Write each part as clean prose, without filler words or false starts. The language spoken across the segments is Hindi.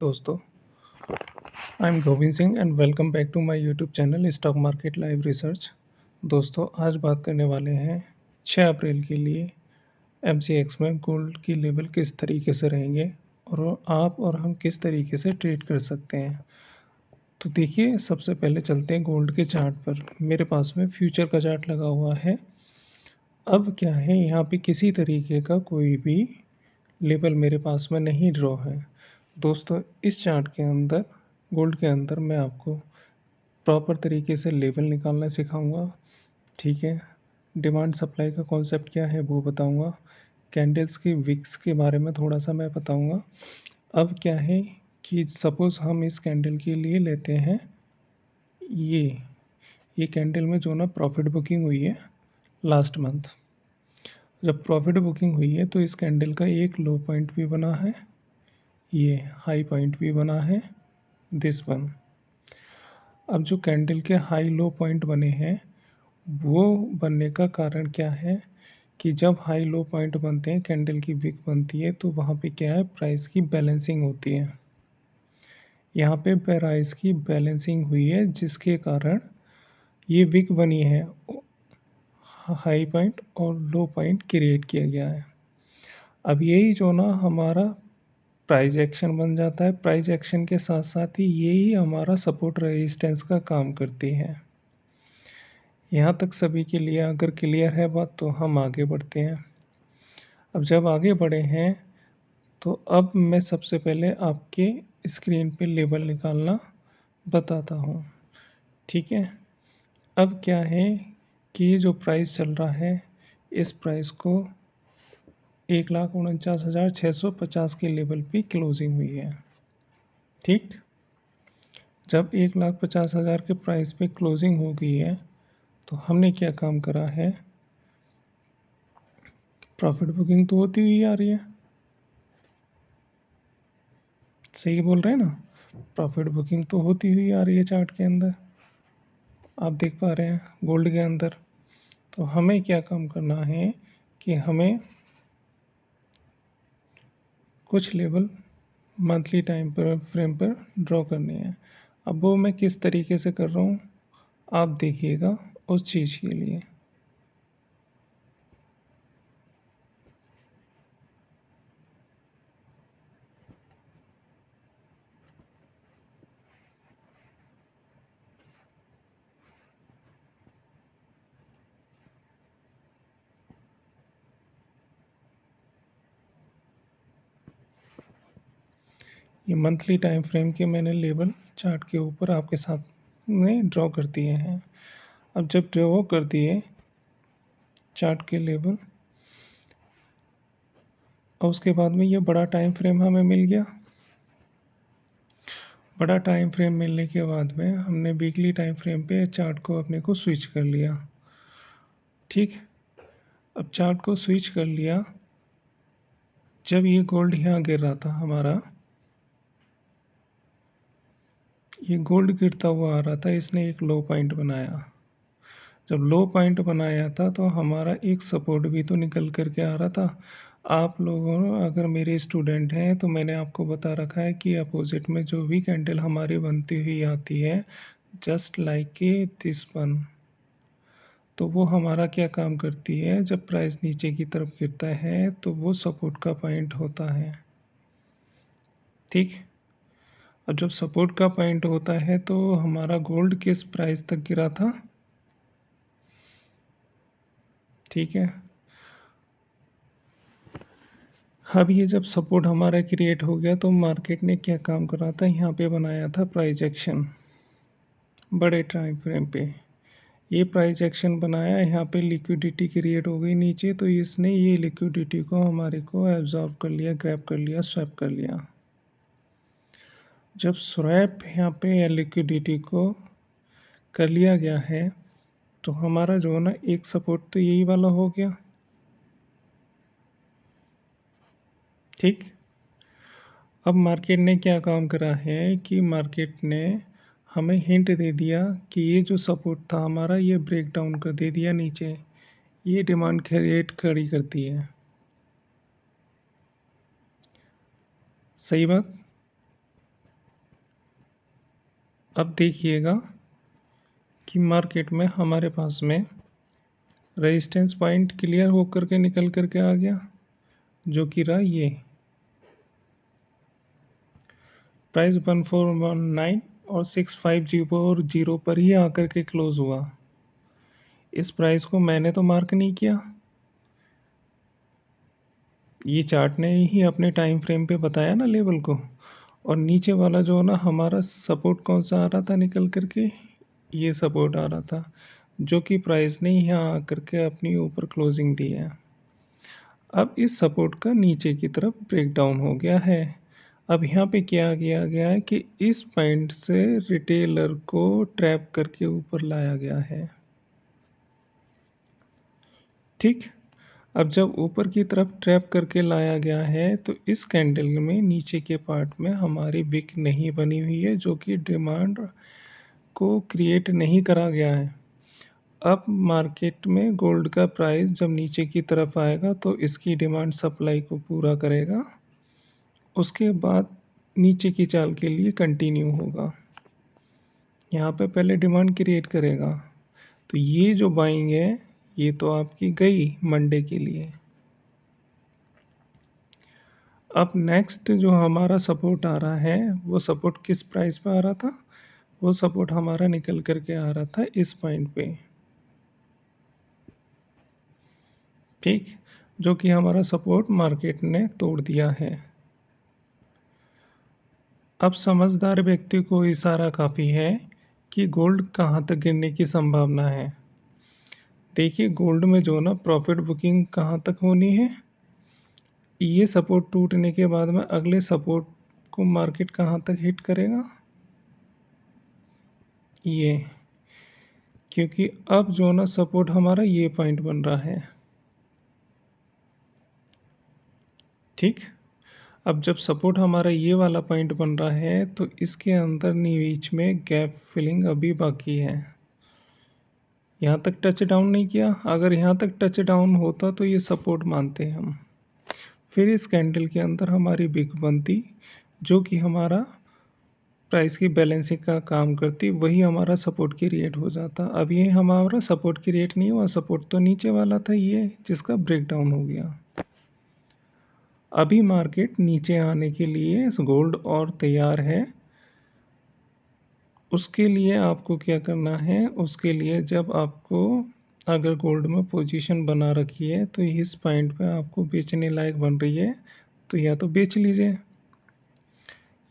दोस्तों, I am Govind Singh and welcome back to my YouTube channel stock market live research. दोस्तों, आज बात करने वाले हैं 6 अप्रैल के लिए एमसीएक्स में गोल्ड की लेवल किस तरीके से रहेंगे और आप और हम किस तरीके से ट्रेड कर सकते हैं। तो देखिए, सबसे पहले चलते हैं गोल्ड के चार्ट पर। मेरे पास में फ्यूचर का चार्ट लगा हुआ है। अब क्या है, यहाँ पे किसी तरीके का कोई भी लेवल मेरे पास में नहीं ड्रॉ है। दोस्तों, इस चार्ट के अंदर गोल्ड के अंदर मैं आपको प्रॉपर तरीके से लेवल निकालना सिखाऊंगा। ठीक है, डिमांड सप्लाई का कॉन्सेप्ट क्या है वो बताऊंगा। कैंडल्स की विक्स के बारे में थोड़ा सा मैं बताऊंगा। अब क्या है कि सपोज़ हम इस कैंडल के लिए लेते हैं ये ये कैंडल में जो ना प्रॉफिट बुकिंग हुई है लास्ट मंथ। जब प्रॉफिट बुकिंग हुई है तो इस कैंडल का एक लो पॉइंट भी बना है, ये हाई पॉइंट भी बना है, दिस वन। अब जो कैंडल के हाई लो पॉइंट बने हैं वो बनने का कारण क्या है कि जब हाई लो पॉइंट बनते हैं, कैंडल की विक बनती है, तो वहाँ पे क्या है, प्राइस की बैलेंसिंग होती है। यहाँ पे प्राइस की बैलेंसिंग हुई है जिसके कारण ये विक बनी है, हाई पॉइंट और लो पॉइंट क्रिएट किया गया है। अब यही जो ना हमारा प्राइस एक्शन बन जाता है। प्राइस एक्शन के साथ साथ ही यही हमारा सपोर्ट रेजिस्टेंस का काम करती है। यहाँ तक सभी के लिए अगर क्लियर है बात तो हम आगे बढ़ते हैं। अब जब आगे बढ़े हैं तो अब मैं सबसे पहले आपके स्क्रीन पे लेवल निकालना बताता हूँ। ठीक है, अब क्या है कि ये जो प्राइस चल रहा है, इस प्राइस को 1,49,650 के लेवल पे क्लोजिंग हुई है। ठीक, जब 1,50,000 के प्राइस पे क्लोजिंग हो गई है तो हमने क्या काम करा है, प्रॉफिट बुकिंग तो होती हुई आ रही है। सही बोल रहे हैं ना, प्रॉफिट बुकिंग तो होती हुई आ रही है चार्ट के अंदर, आप देख पा रहे हैं गोल्ड के अंदर। तो हमें क्या काम करना है कि हमें कुछ लेवल मंथली टाइम पर फ्रेम पर ड्रॉ करनी है। अब वो मैं किस तरीके से कर रहा हूँ आप देखिएगा उस चीज़ के लिए। ये मंथली टाइम फ्रेम के मैंने लेवल चार्ट के ऊपर आपके साथ में ड्रॉ कर दिए हैं। अब जब ड्रॉ कर दिए चार्ट के लेवल और उसके बाद में ये बड़ा टाइम फ्रेम हमें मिल गया। बड़ा टाइम फ्रेम मिलने के बाद में हमने वीकली टाइम फ्रेम पे चार्ट को अपने को स्विच कर लिया। ठीक, अब चार्ट को स्विच कर लिया। जब ये गोल्ड यहाँ गिर रहा था हमारा, ये गोल्ड गिरता हुआ आ रहा था, इसने एक लो पॉइंट बनाया। जब लो पॉइंट बनाया था तो हमारा एक सपोर्ट भी तो निकल कर के आ रहा था। आप लोगों अगर मेरे स्टूडेंट हैं तो मैंने आपको बता रखा है कि अपोजिट में जो भी कैंडल हमारी बनती हुई आती है, just like a this one, तो वो हमारा क्या काम करती है, जब प्राइस नीचे की तरफ गिरता है तो वो सपोर्ट का पॉइंट होता है। ठीक, और जब सपोर्ट का पॉइंट होता है तो हमारा गोल्ड किस प्राइस तक गिरा था। ठीक है, अब ये जब सपोर्ट हमारा क्रिएट हो गया तो मार्केट ने क्या काम करा था, यहाँ पे बनाया था प्राइस एक्शन बड़े टाइम फ्रेम पे। ये प्राइस एक्शन बनाया, यहाँ पे लिक्विडिटी क्रिएट हो गई नीचे, तो इसने ये लिक्विडिटी को हमारे को एब्जॉर्ब कर लिया, ग्रैब कर लिया, स्वैप कर लिया। जब स्वैप यहाँ पे लिक्विडिटी को कर लिया गया है तो हमारा जो है ना एक सपोर्ट तो यही वाला हो गया। ठीक, अब मार्केट ने क्या काम करा है कि मार्केट ने हमें हिंट दे दिया कि ये जो सपोर्ट था हमारा, ये ब्रेक डाउन कर दे दिया नीचे, ये डिमांड क्रिएट खड़ी करती है। सही बात, अब देखिएगा कि मार्केट में हमारे पास में रेजिस्टेंस पॉइंट क्लियर होकर के निकल करके आ गया, जो कि रहा ये प्राइस 1419 और 6504 पर ही आकर के क्लोज हुआ। इस प्राइस को मैंने तो मार्क नहीं किया, ये चार्ट ने ही अपने टाइम फ्रेम पे बताया ना लेवल को। और नीचे वाला जो ना हमारा सपोर्ट कौन सा आ रहा था निकल करके, ये सपोर्ट आ रहा था, जो कि प्राइस ने यहाँ आकर के अपनी ऊपर क्लोजिंग दी है। अब इस सपोर्ट का नीचे की तरफ ब्रेक डाउन हो गया है। अब यहाँ पे क्या किया गया है कि इस पॉइंट से रिटेलर को ट्रैप करके ऊपर लाया गया है। ठीक, अब जब ऊपर की तरफ ट्रैप करके लाया गया है तो इस कैंडल में नीचे के पार्ट में हमारी विक नहीं बनी हुई है, जो कि डिमांड को क्रिएट नहीं करा गया है। अब मार्केट में गोल्ड का प्राइस जब नीचे की तरफ आएगा तो इसकी डिमांड सप्लाई को पूरा करेगा, उसके बाद नीचे की चाल के लिए कंटिन्यू होगा। यहाँ पे पहले डिमांड क्रिएट करेगा, तो ये जो बाइंग है ये तो आपकी गई मंडे के लिए। अब नेक्स्ट जो हमारा सपोर्ट आ रहा है वो सपोर्ट किस प्राइस पे आ रहा था, वो सपोर्ट हमारा निकल करके आ रहा था इस पॉइंट पे। ठीक, जो कि हमारा सपोर्ट मार्केट ने तोड़ दिया है। अब समझदार व्यक्ति को इशारा काफ़ी है कि गोल्ड कहाँ तक गिरने की संभावना है। देखिए गोल्ड में जो ना प्रॉफिट बुकिंग कहाँ तक होनी है, ये सपोर्ट टूटने के बाद में अगले सपोर्ट को मार्केट कहाँ तक हिट करेगा, ये, क्योंकि अब जो ना सपोर्ट हमारा ये पॉइंट बन रहा है। ठीक, अब जब सपोर्ट हमारा ये वाला पॉइंट बन रहा है तो इसके अंदर बीच में गैप फिलिंग अभी बाकी है। यहाँ तक टच डाउन नहीं किया, अगर यहाँ तक टच डाउन होता तो ये सपोर्ट मानते हैं हम, फिर इस कैंडल के अंदर हमारी बिग बनती, जो कि हमारा प्राइस की बैलेंसिंग का काम करती, वही हमारा सपोर्ट क्रिएट हो जाता। अब ये हमारा सपोर्ट क्रिएट नहीं हुआ, सपोर्ट तो नीचे वाला था ये, जिसका ब्रेक डाउन हो गया। अभी मार्केट नीचे आने के लिए गोल्ड और तैयार है। उसके लिए आपको क्या करना है, उसके लिए जब आपको अगर गोल्ड में पोजीशन बना रखी है तो इस पॉइंट पे आपको बेचने लायक बन रही है तो या तो बेच लीजिए,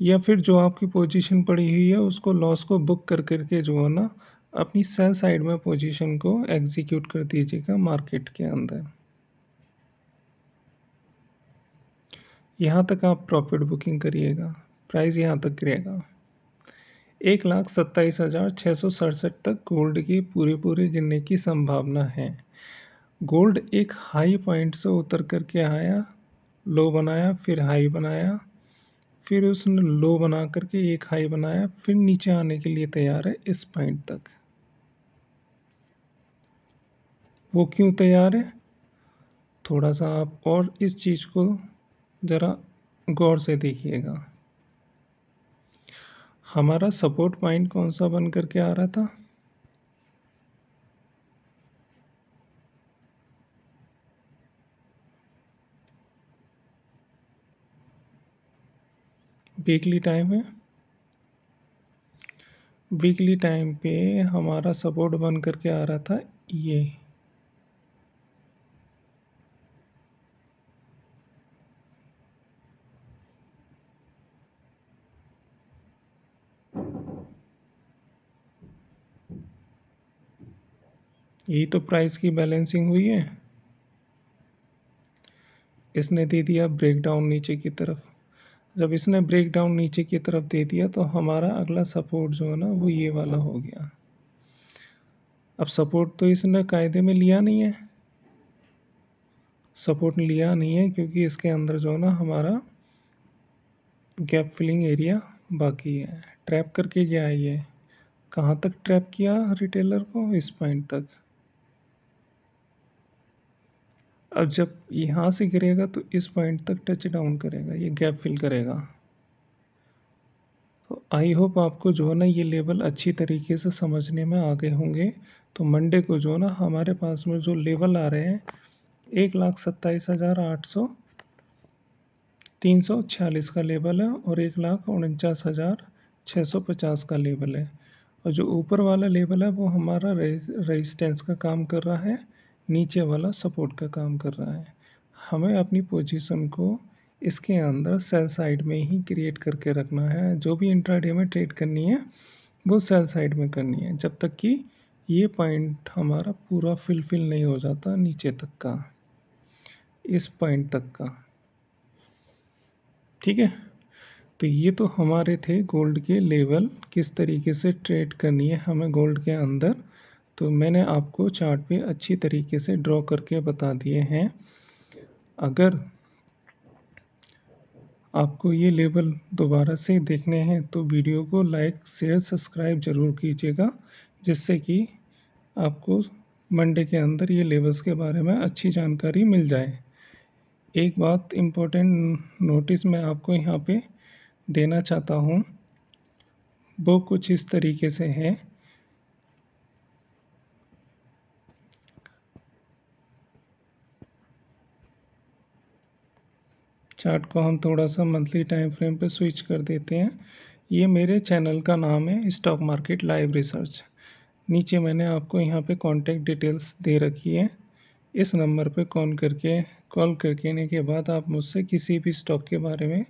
या फिर जो आपकी पोजीशन पड़ी हुई है उसको लॉस को बुक कर करके जो है ना अपनी सेल साइड में पोजीशन को एग्जीक्यूट कर दीजिएगा मार्केट के अंदर। यहाँ तक आप प्रॉफिट बुकिंग करिएगा, प्राइस यहाँ तक गिरेगा 1,27,667 तक गोल्ड की पूरी गिरने की संभावना है। गोल्ड एक हाई पॉइंट से उतर करके आया, लो बनाया, फिर हाई बनाया, फिर उसने लो बना करके एक हाई बनाया, फिर नीचे आने के लिए तैयार है इस पॉइंट तक। वो क्यों तैयार है, थोड़ा सा आप और इस चीज़ को ज़रा गौर से देखिएगा। हमारा सपोर्ट पॉइंट कौन सा बन करके आ रहा था, वीकली टाइम है, वीकली टाइम पे हमारा सपोर्ट बन करके आ रहा था ये, यही तो प्राइस की बैलेंसिंग हुई है। इसने दे दिया ब्रेक डाउन नीचे की तरफ, जब इसने ब्रेक डाउन नीचे की तरफ दे दिया तो हमारा अगला सपोर्ट जो है ना वो ये वाला हो गया। अब सपोर्ट तो इसने कायदे में लिया नहीं है, सपोर्ट लिया नहीं है क्योंकि इसके अंदर जो है ना हमारा गैप फिलिंग एरिया बाकी है। ट्रैप करके गया है ये, कहाँ तक ट्रैप किया रिटेलर को, इस पॉइंट तक। अब जब यहाँ से गिरेगा तो इस पॉइंट तक टच डाउन करेगा, ये गैप फिल करेगा, तो आई होप आपको जो है ना ये लेवल अच्छी तरीके से समझने में आ गए होंगे। तो मंडे को जो है ना हमारे पास में जो लेवल आ रहे हैं 1,27,800 346 का लेवल है और 1,49,650 का लेवल है। और जो ऊपर वाला लेवल है वो हमारा रेजिस्टेंस का काम कर रहा है, नीचे वाला सपोर्ट का काम कर रहा है। हमें अपनी पोजीशन को इसके अंदर सेल साइड में ही क्रिएट करके रखना है। जो भी इंट्राडे में ट्रेड करनी है वो सेल साइड में करनी है, जब तक कि ये पॉइंट हमारा पूरा फिल नहीं हो जाता नीचे तक का, इस पॉइंट तक का। ठीक है, तो ये तो हमारे थे गोल्ड के लेवल, किस तरीके से ट्रेड करनी है हमें गोल्ड के अंदर। तो मैंने आपको चार्ट पे अच्छी तरीके से ड्रॉ करके बता दिए हैं। अगर आपको ये लेवल दोबारा से देखने हैं तो वीडियो को लाइक शेयर सब्सक्राइब ज़रूर कीजिएगा, जिससे कि आपको मंडे के अंदर ये लेवल्स के बारे में अच्छी जानकारी मिल जाए। एक बात इम्पोर्टेंट नोटिस मैं आपको यहाँ पे देना चाहता हूँ, वो कुछ इस तरीके से है। चार्ट को हम थोड़ा सा मंथली टाइम फ्रेम पे स्विच कर देते हैं। ये मेरे चैनल का नाम है स्टॉक मार्केट लाइव रिसर्च। नीचे मैंने आपको यहाँ पे कॉन्टैक्ट डिटेल्स दे रखी है। इस नंबर पे कॉल करने के बाद आप मुझसे किसी भी स्टॉक के बारे में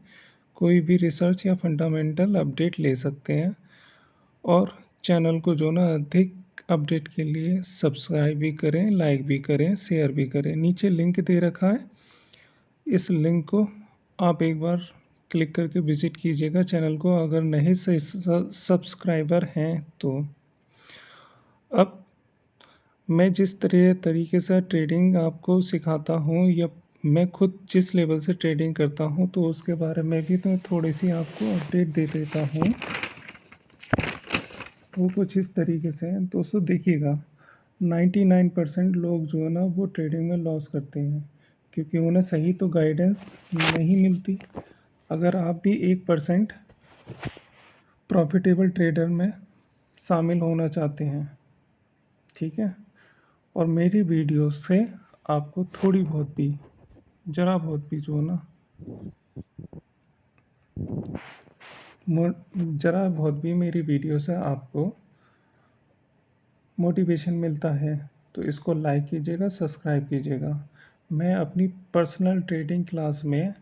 कोई भी रिसर्च या फंडामेंटल अपडेट ले सकते हैं। और चैनल को जो ना अधिक अपडेट के लिए सब्सक्राइब भी करें, लाइक भी करें, शेयर भी करें। नीचे लिंक दे रखा है, इस लिंक को आप एक बार क्लिक करके विज़िट कीजिएगा चैनल को, अगर नहीं सब्सक्राइबर हैं तो। अब मैं जिस तरीके से ट्रेडिंग आपको सिखाता हूँ या मैं खुद जिस लेवल से ट्रेडिंग करता हूँ तो उसके बारे में भी तो थोड़ी सी आपको अपडेट दे देता हूँ। वो कुछ इस तरीके से है दोस्तों। देखिएगा 99% लोग जो है ना वो ट्रेडिंग में लॉस करते हैं, क्योंकि उन्हें सही तो गाइडेंस नहीं मिलती। अगर आप भी 1% प्रॉफिटेबल ट्रेडर में शामिल होना चाहते हैं, ठीक है, और मेरी वीडियो से आपको थोड़ी बहुत भी, ज़रा बहुत भी जो है ना ज़रा बहुत भी मेरी वीडियो से आपको मोटिवेशन मिलता है तो इसको लाइक कीजिएगा, सब्सक्राइब कीजिएगा। मैं अपनी पर्सनल ट्रेडिंग क्लास में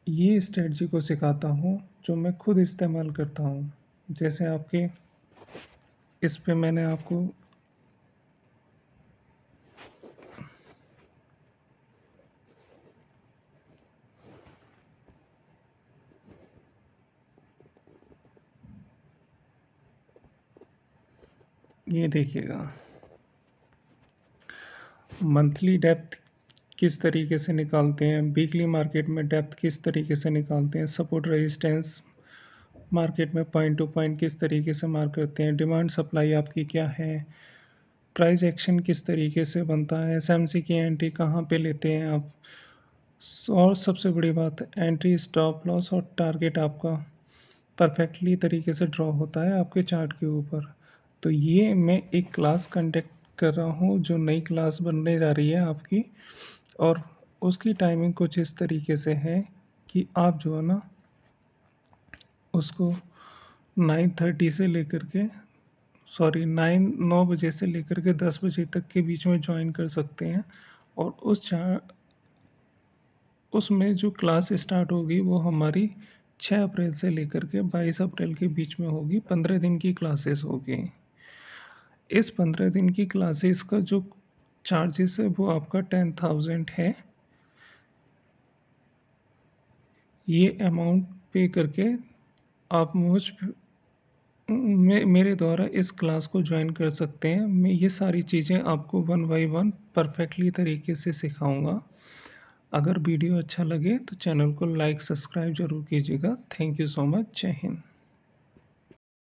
ये स्ट्रेटजी को सिखाता हूँ जो मैं खुद इस्तेमाल करता हूँ। जैसे आपके इस पे मैंने आपको ये देखिएगा मंथली डेप्थ किस तरीके से निकालते हैं, वीकली मार्केट में डेप्थ किस तरीके से निकालते हैं, सपोर्ट रेजिस्टेंस मार्केट में पॉइंट टू पॉइंट किस तरीके से मार्क करते हैं, डिमांड सप्लाई आपकी क्या है, प्राइस एक्शन किस तरीके से बनता है, एसएमसी की एंट्री कहाँ पे लेते हैं आप, और सबसे बड़ी बात एंट्री स्टॉप लॉस और टारगेट आपका परफेक्टली तरीके से ड्रॉ होता है आपके चार्ट के ऊपर। तो ये मैं एक क्लास कंडक्ट कर रहा हूँ जो नई क्लास बनने जा रही है आपकी, और उसकी टाइमिंग कुछ इस तरीके से है कि आप जो है ना उसको 9:30 से लेकर के 9 बजे से लेकर के 10 बजे तक के बीच में ज्वाइन कर सकते हैं। और उसमें जो क्लास स्टार्ट होगी वो हमारी 6 अप्रैल से लेकर के 22 अप्रैल के बीच में होगी। 15 दिन की क्लासेस होगी। इस 15 दिन की क्लासेस का जो चार्जेस है वो आपका 10,000 है। ये अमाउंट पे करके आप मेरे द्वारा इस क्लास को ज्वाइन कर सकते हैं। मैं ये सारी चीज़ें आपको 1 बाय 1 परफेक्टली तरीके से सिखाऊंगा। अगर वीडियो अच्छा लगे तो चैनल को लाइक सब्सक्राइब ज़रूर कीजिएगा। Thank you so much. जय हिंद।